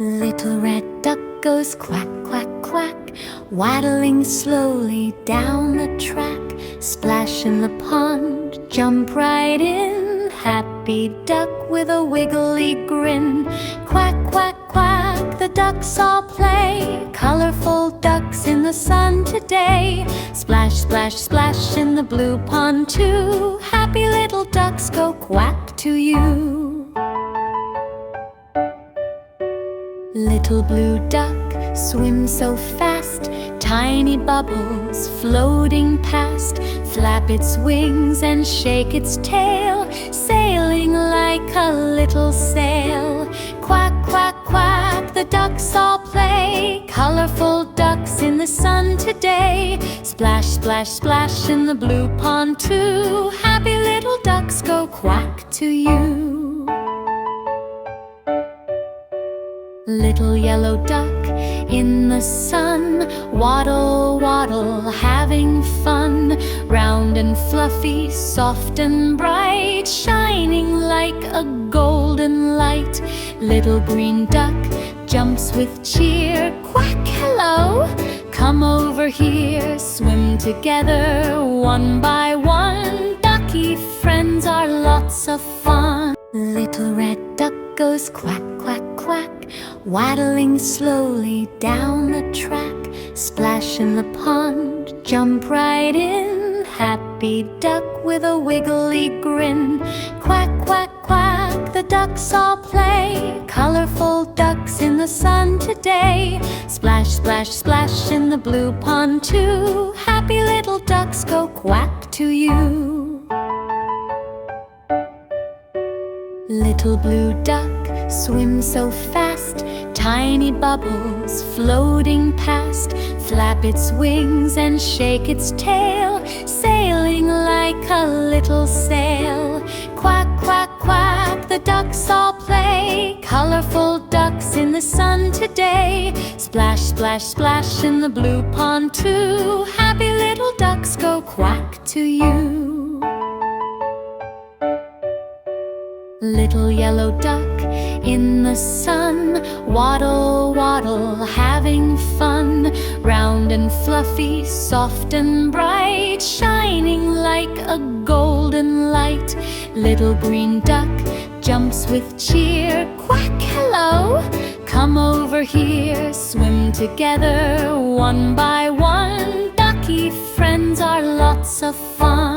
Little red duck goes quack, quack, quack, waddling slowly down the track. Splash in the pond, jump right in, happy duck with a wiggly grin. Quack, quack, quack, the ducks all play, colorful ducks in the sun today. Splash, splash, splash in the blue pond too, happy little ducks go quack to you. Little blue duck swims so fast, tiny bubbles floating past. Flap its wings and shake its tail, sailing like a little sail. Quack, quack, quack, the ducks all play, colorful ducks in the sun today. Splash, splash, splash in the blue pond too, happy little ducks go quack to you. Little yellow duck in the sun, waddle, waddle, having fun. Round and fluffy, soft and bright, shining like a golden light. Little green duck jumps with cheer, quack, hello, come over here. Swim together one by one, ducky friends are lots of fun. Little red duck goes quack, quack, quack, waddling slowly down the track. Splash in the pond, jump right in, happy duck with a wiggly grin. Quack, quack, quack, the ducks all play, colorful ducks in the sun today. Splash, splash, splash in the blue pond too, happy little ducks go quack to you. Little blue duck swims so fast, tiny bubbles floating past. Flap its wings and shake its tail, sailing like a little sail. Quack, quack, quack, the ducks all play, colorful ducks in the sun today. Splash, splash, splash in the blue pond too, happy little ducks go quack to you. Little yellow duck in the sun, waddle, waddle, having fun. Round and fluffy, soft and bright, shining like a golden light. Little green duck jumps with cheer, quack, hello, come over here. Swim together one by one, ducky friends are lots of fun.